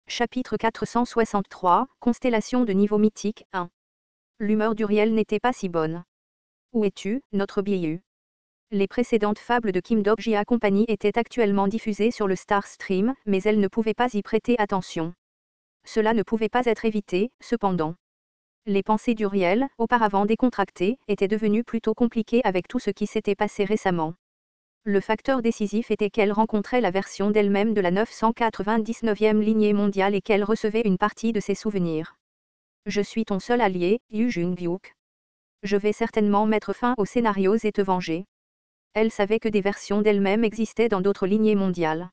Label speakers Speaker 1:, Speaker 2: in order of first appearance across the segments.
Speaker 1: Chapitre 463, Constellation de niveau mythique 1. L'humeur d'Uriel n'était pas si bonne. Où es-tu, notre Biyu? Les précédentes fables de Kim Dok-ji Company étaient actuellement diffusées sur le Star Stream, mais elle ne pouvait pas y prêter attention. Cela ne pouvait pas être évité, cependant. Les pensées d'Uriel, auparavant décontractées, étaient devenues plutôt compliquées avec tout ce qui s'était passé récemment. Le facteur décisif était qu'elle rencontrait la version d'elle-même de la 999e lignée mondiale et qu'elle recevait une partie de ses souvenirs. Je suis ton seul allié, Yu Jung-byuk. Je vais certainement mettre fin aux scénarios et te venger. Elle savait que des versions d'elle-même existaient dans d'autres lignées mondiales.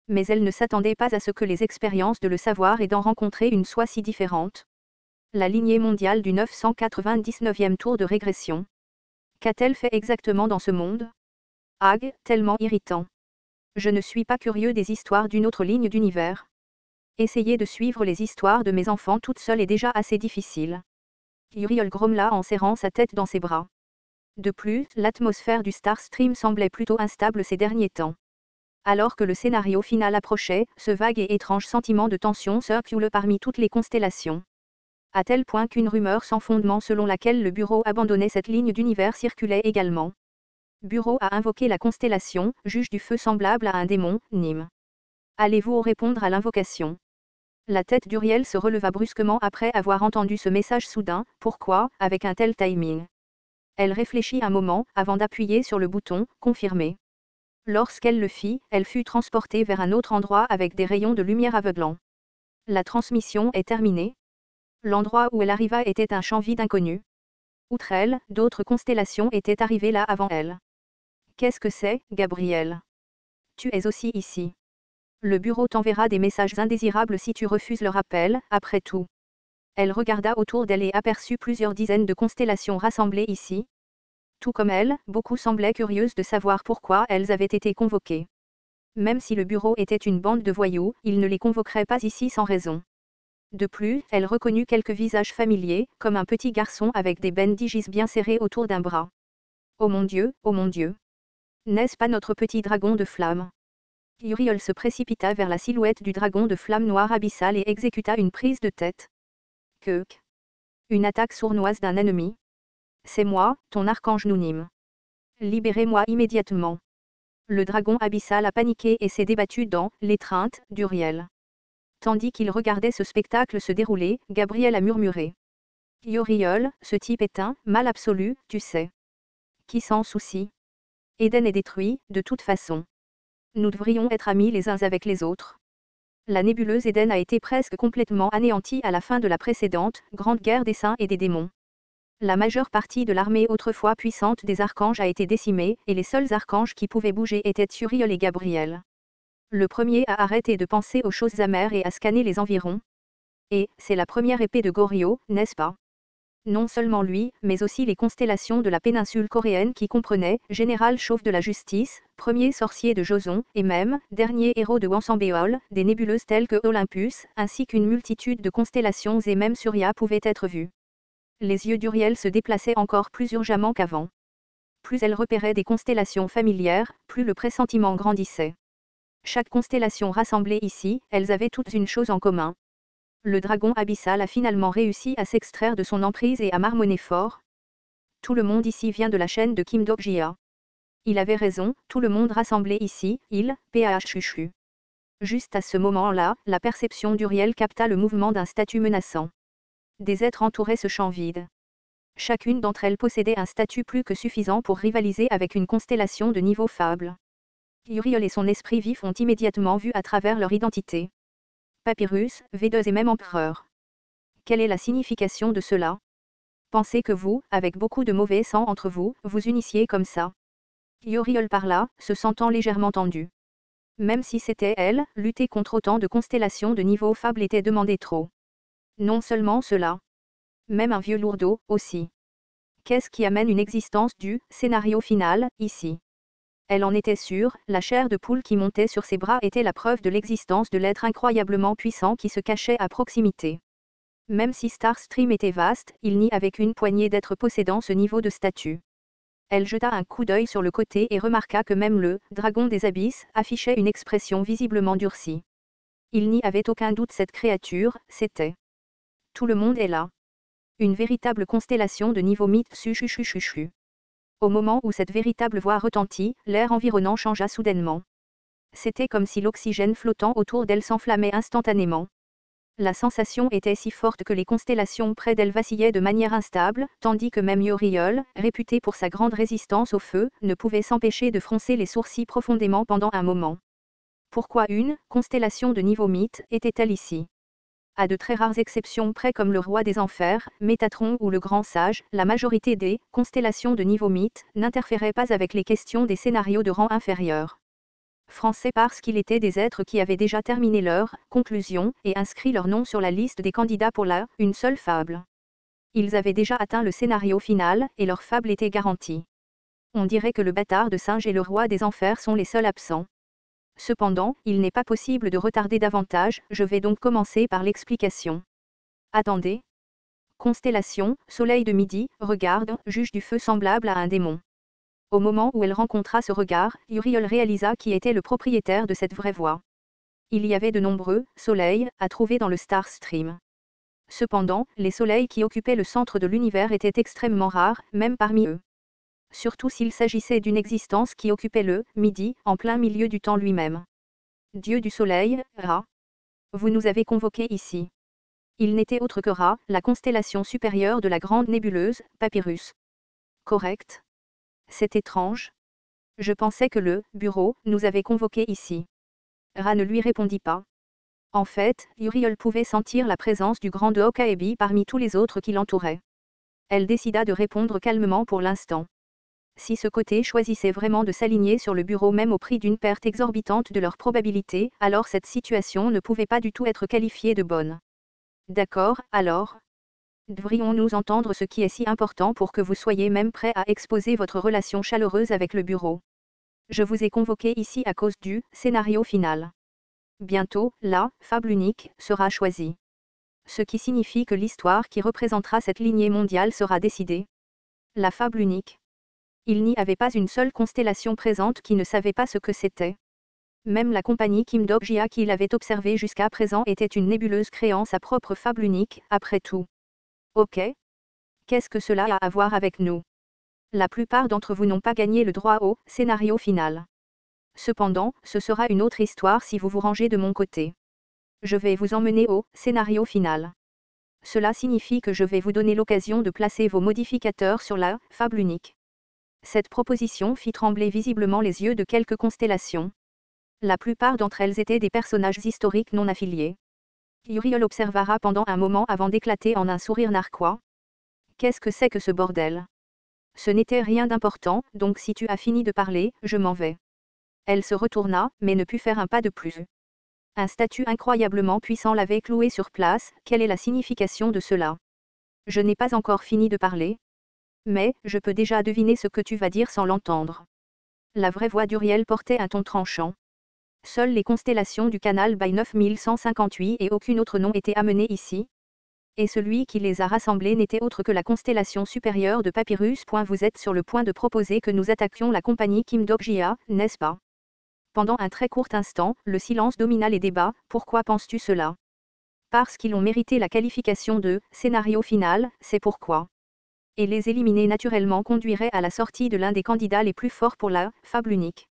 Speaker 1: Mais elle ne s'attendait pas à ce que les expériences de le savoir et d'en rencontrer une soient si différentes. La lignée mondiale du 999e tour de régression. Qu'a-t-elle fait exactement dans ce monde ? Ag, tellement irritant. Je ne suis pas curieux des histoires d'une autre ligne d'univers. Essayer de suivre les histoires de mes enfants toute seule est déjà assez difficile. Uriel grommela en serrant sa tête dans ses bras. De plus, l'atmosphère du Star Stream semblait plutôt instable ces derniers temps. Alors que le scénario final approchait, ce vague et étrange sentiment de tension circule parmi toutes les constellations. À tel point qu'une rumeur sans fondement selon laquelle le bureau abandonnait cette ligne d'univers circulait également. Bureau a invoqué la constellation, juge du feu semblable à un démon, Nim. Allez-vous répondre à l'invocation? La tête d'Uriel se releva brusquement après avoir entendu ce message soudain. Pourquoi, avec un tel timing? Elle réfléchit un moment, avant d'appuyer sur le bouton « Confirmer ». Lorsqu'elle le fit, elle fut transportée vers un autre endroit avec des rayons de lumière aveuglants. La transmission est terminée. L'endroit où elle arriva était un champ vide inconnu. Outre elle, d'autres constellations étaient arrivées là avant elle. Qu'est-ce que c'est, Gabriel? Tu es aussi ici. Le bureau t'enverra des messages indésirables si tu refuses leur appel, après tout. Elle regarda autour d'elle et aperçut plusieurs dizaines de constellations rassemblées ici. Tout comme elle, beaucoup semblaient curieuses de savoir pourquoi elles avaient été convoquées. Même si le bureau était une bande de voyous, il ne les convoquerait pas ici sans raison. De plus, elle reconnut quelques visages familiers, comme un petit garçon avec des bandages bien serrés autour d'un bras. Oh mon Dieu, oh mon Dieu! N'est-ce pas notre petit dragon de flamme? Uriel se précipita vers la silhouette du dragon de flamme noire abyssale et exécuta une prise de tête. Keuk. Une attaque sournoise d'un ennemi. C'est moi, ton archange Nounim. Libérez-moi immédiatement. Le dragon abyssal a paniqué et s'est débattu dans l'étreinte d'Uriel. Tandis qu'il regardait ce spectacle se dérouler, Gabriel a murmuré. Uriel, ce type est un mal absolu, tu sais. Qui s'en soucie? Eden est détruit, de toute façon. Nous devrions être amis les uns avec les autres. La nébuleuse Eden a été presque complètement anéantie à la fin de la précédente grande guerre des saints et des démons. La majeure partie de l'armée autrefois puissante des archanges a été décimée, et les seuls archanges qui pouvaient bouger étaient Uriel et Gabriel. Le premier a arrêté de penser aux choses amères et à scanner les environs. Et, c'est la première épée de Goryo, n'est-ce pas? Non seulement lui, mais aussi les constellations de la péninsule coréenne qui comprenaient Général Chauve de la Justice, premier sorcier de Joseon, et même, dernier héros de Wansambeol, des nébuleuses telles que Olympus, ainsi qu'une multitude de constellations et même Surya pouvaient être vues. Les yeux d'Uriel se déplaçaient encore plus urgemment qu'avant. Plus elle repérait des constellations familières, plus le pressentiment grandissait. Chaque constellation rassemblée ici, elles avaient toutes une chose en commun. Le dragon abyssal a finalement réussi à s'extraire de son emprise et à marmonner fort. Tout le monde ici vient de la chaîne de Kim Dok-ji. Il avait raison, tout le monde rassemblé ici, chuchu. Juste à ce moment-là, la perception d'Uriel capta le mouvement d'un statut menaçant. Des êtres entouraient ce champ vide. Chacune d'entre elles possédait un statut plus que suffisant pour rivaliser avec une constellation de niveau fable. Uriel et son esprit vif ont immédiatement vu à travers leur identité. Papyrus, V2 et même empereur. Quelle est la signification de cela? Pensez que vous, avec beaucoup de mauvais sang entre vous, vous unissiez comme ça. Uriel parla, se sentant légèrement tendu. Même si c'était elle, lutter contre autant de constellations de niveau fable était demandé trop. Non seulement cela. Même un vieux lourdeau, aussi. Qu'est-ce qui amène une existence du scénario final, ici? Elle en était sûre, la chair de poule qui montait sur ses bras était la preuve de l'existence de l'être incroyablement puissant qui se cachait à proximité. Même si Star Stream était vaste, il n'y avait qu'une poignée d'êtres possédant ce niveau de statut. Elle jeta un coup d'œil sur le côté et remarqua que même le « dragon des abysses » affichait une expression visiblement durcie. Il n'y avait aucun doute, cette créature, c'était. Tout le monde est là. Une véritable constellation de niveau mythe. Chuchuchuchuchu. Au moment où cette véritable voix retentit, l'air environnant changea soudainement. C'était comme si l'oxygène flottant autour d'elle s'enflammait instantanément. La sensation était si forte que les constellations près d'elle vacillaient de manière instable, tandis que même Uriel, réputé pour sa grande résistance au feu, ne pouvait s'empêcher de froncer les sourcils profondément pendant un moment. Pourquoi une constellation de niveau mythe était-elle ici? À de très rares exceptions près comme le roi des enfers, Métatron ou le grand sage, la majorité des constellations de niveau mythe n'interféraient pas avec les questions des scénarios de rang inférieur. Français parce qu'il était des êtres qui avaient déjà terminé leur conclusion et inscrit leur nom sur la liste des candidats pour une seule fable. Ils avaient déjà atteint le scénario final et leur fable était garantie. On dirait que le bâtard de singe et le roi des enfers sont les seuls absents. Cependant, il n'est pas possible de retarder davantage, je vais donc commencer par l'explication. Attendez. Constellation, soleil de midi, regarde, juge du feu semblable à un démon. Au moment où elle rencontra ce regard, Uriel réalisa qui était le propriétaire de cette vraie voix. Il y avait de nombreux soleils à trouver dans le Star Stream. Cependant, les soleils qui occupaient le centre de l'univers étaient extrêmement rares, même parmi eux. Surtout s'il s'agissait d'une existence qui occupait le midi, en plein milieu du temps lui-même. Dieu du soleil, Ra. Vous nous avez convoqués ici. Il n'était autre que Ra, la constellation supérieure de la grande nébuleuse, Papyrus. Correct. C'est étrange. Je pensais que le bureau nous avait convoqués ici. Ra ne lui répondit pas. En fait, Uriel pouvait sentir la présence du grand Okaebi parmi tous les autres qui l'entouraient. Elle décida de répondre calmement pour l'instant. Si ce côté choisissait vraiment de s'aligner sur le bureau même au prix d'une perte exorbitante de leur probabilité, alors cette situation ne pouvait pas du tout être qualifiée de bonne. D'accord, alors. Devrions-nous entendre ce qui est si important pour que vous soyez même prêt à exposer votre relation chaleureuse avec le bureau? Je vous ai convoqué ici à cause du scénario final. Bientôt, la fable unique sera choisie. Ce qui signifie que l'histoire qui représentera cette lignée mondiale sera décidée. La fable unique. Il n'y avait pas une seule constellation présente qui ne savait pas ce que c'était. Même la compagnie Kim Dog-jia qui l'avait observée jusqu'à présent était une nébuleuse créant sa propre fable unique, après tout. Ok. Qu'est-ce que cela a à voir avec nous? La plupart d'entre vous n'ont pas gagné le droit au scénario final. Cependant, ce sera une autre histoire si vous vous rangez de mon côté. Je vais vous emmener au scénario final. Cela signifie que je vais vous donner l'occasion de placer vos modificateurs sur la fable unique. Cette proposition fit trembler visiblement les yeux de quelques constellations. La plupart d'entre elles étaient des personnages historiques non affiliés. Uriel observa pendant un moment avant d'éclater en un sourire narquois. Qu'est-ce que c'est que ce bordel? Ce n'était rien d'important, donc si tu as fini de parler, je m'en vais. Elle se retourna, mais ne put faire un pas de plus. Un statut incroyablement puissant l'avait cloué sur place, quelle est la signification de cela? Je n'ai pas encore fini de parler. Mais, je peux déjà deviner ce que tu vas dire sans l'entendre. La vraie voix d'Uriel portait un ton tranchant. Seules les constellations du canal by 9158 et aucun autre nom étaient amenées ici. Et celui qui les a rassemblés n'était autre que la constellation supérieure de Papyrus. Vous êtes sur le point de proposer que nous attaquions la compagnie Kim Dog-jia, n'est-ce pas? Pendant un très court instant, le silence domina les débats. Pourquoi penses-tu cela? Parce qu'ils ont mérité la qualification de scénario final, c'est pourquoi. Et les éliminer naturellement conduirait à la sortie de l'un des candidats les plus forts pour la fable unique.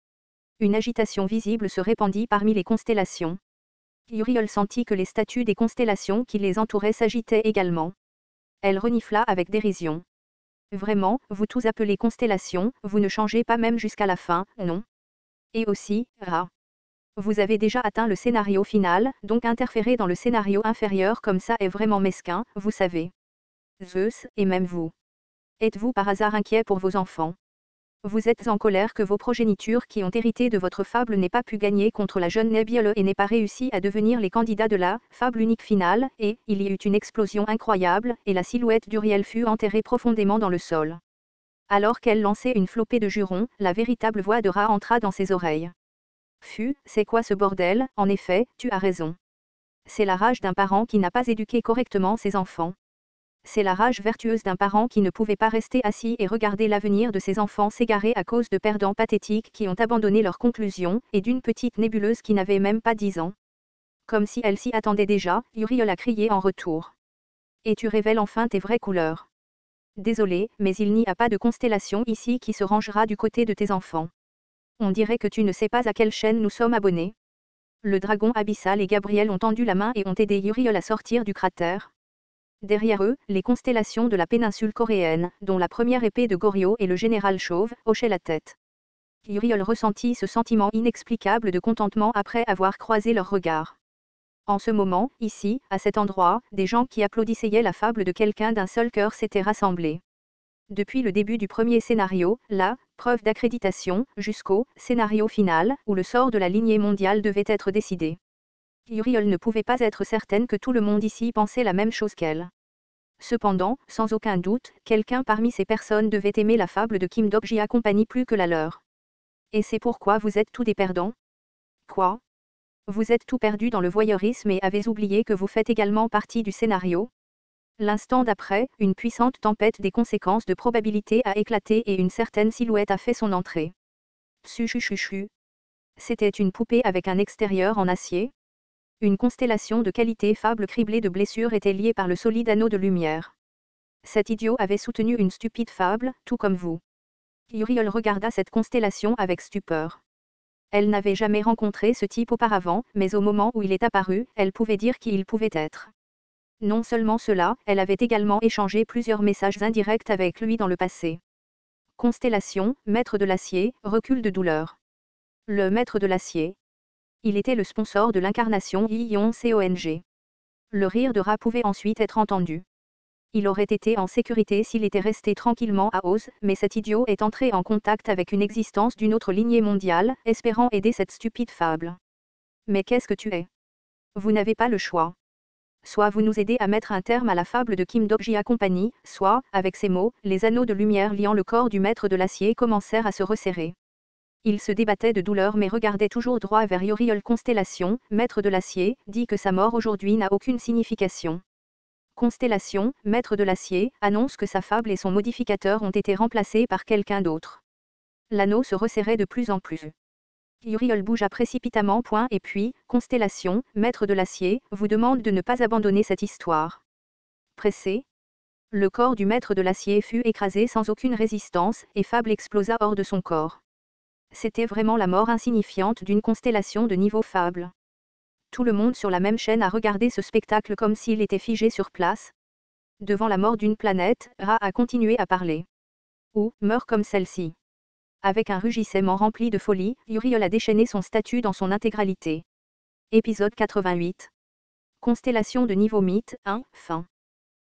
Speaker 1: Une agitation visible se répandit parmi les constellations. Uriel sentit que les statues des constellations qui les entouraient s'agitaient également. Elle renifla avec dérision. Vraiment, vous tous appelez constellations, vous ne changez pas même jusqu'à la fin, non? Et aussi, Ra. Vous avez déjà atteint le scénario final, donc interférer dans le scénario inférieur comme ça est vraiment mesquin, vous savez. Zeus, et même vous. Êtes-vous par hasard inquiet pour vos enfants? Vous êtes en colère que vos progénitures qui ont hérité de votre fable n'aient pas pu gagner contre la jeune Nebiole et n'aient pas réussi à devenir les candidats de la fable unique finale, et il y eut une explosion incroyable, et la silhouette d'Uriel fut enterrée profondément dans le sol. Alors qu'elle lançait une flopée de jurons, la véritable voix de Ra entra dans ses oreilles. C'est quoi ce bordel? En effet, tu as raison. C'est la rage d'un parent qui n'a pas éduqué correctement ses enfants. C'est la rage vertueuse d'un parent qui ne pouvait pas rester assis et regarder l'avenir de ses enfants s'égarer à cause de perdants pathétiques qui ont abandonné leurs conclusions, et d'une petite nébuleuse qui n'avait même pas 10 ans. Comme si elle s'y attendait déjà, Uriel a crié en retour. Et tu révèles enfin tes vraies couleurs. Désolé, mais il n'y a pas de constellation ici qui se rangera du côté de tes enfants. On dirait que tu ne sais pas à quelle chaîne nous sommes abonnés. Le dragon abyssal et Gabriel ont tendu la main et ont aidé Uriel à sortir du cratère. Derrière eux, les constellations de la péninsule coréenne, dont la première épée de Goryo et le général Chauve, hochaient la tête. Uriel ressentit ce sentiment inexplicable de contentement après avoir croisé leurs regards. En ce moment, ici, à cet endroit, des gens qui applaudissaient la fable de quelqu'un d'un seul cœur s'étaient rassemblés. Depuis le début du premier scénario, la preuve d'accréditation, jusqu'au scénario final, où le sort de la lignée mondiale devait être décidé. Uriel ne pouvait pas être certaine que tout le monde ici pensait la même chose qu'elle. Cependant, sans aucun doute, quelqu'un parmi ces personnes devait aimer la fable de Kim Dok-ji Company plus que la leur. Et c'est pourquoi vous êtes tous des perdants? Quoi? Vous êtes tout perdu dans le voyeurisme et avez oublié que vous faites également partie du scénario? L'instant d'après, une puissante tempête des conséquences de probabilité a éclaté et une certaine silhouette a fait son entrée. Tsuchuchuchu. C'était une poupée avec un extérieur en acier. Une constellation de qualité fable criblée de blessures était liée par le solide anneau de lumière. Cet idiot avait soutenu une stupide fable, tout comme vous. Uriel regarda cette constellation avec stupeur. Elle n'avait jamais rencontré ce type auparavant, mais au moment où il est apparu, elle pouvait dire qui il pouvait être. Non seulement cela, elle avait également échangé plusieurs messages indirects avec lui dans le passé. Constellation, maître de l'acier, recul de douleur. Le maître de l'acier. Il était le sponsor de l'incarnation Ion Cong. Le rire de Ra pouvait ensuite être entendu. Il aurait été en sécurité s'il était resté tranquillement à Oz, mais cet idiot est entré en contact avec une existence d'une autre lignée mondiale, espérant aider cette stupide fable. Mais qu'est-ce que tu es? Vous n'avez pas le choix. Soit vous nous aidez à mettre un terme à la fable de Kim Dok-ji Company, soit, avec ces mots, les anneaux de lumière liant le corps du maître de l'acier commencèrent à se resserrer. Il se débattait de douleur mais regardait toujours droit vers Uriel Constellation, maître de l'acier, dit que sa mort aujourd'hui n'a aucune signification. Constellation, maître de l'acier, annonce que sa fable et son modificateur ont été remplacés par quelqu'un d'autre. L'anneau se resserrait de plus en plus. Uriel bougea précipitamment et puis, Constellation, maître de l'acier, vous demande de ne pas abandonner cette histoire. Pressé. Le corps du maître de l'acier fut écrasé sans aucune résistance, et Fable explosa hors de son corps. C'était vraiment la mort insignifiante d'une constellation de niveau Fable. Tout le monde sur la même chaîne a regardé ce spectacle comme s'il était figé sur place. Devant la mort d'une planète, Ra a continué à parler. Ou, meurt comme celle-ci. Avec un rugissement rempli de folie, Uriel a déchaîné son statut dans son intégralité. Épisode 88. Constellation de niveau mythe 1, fin.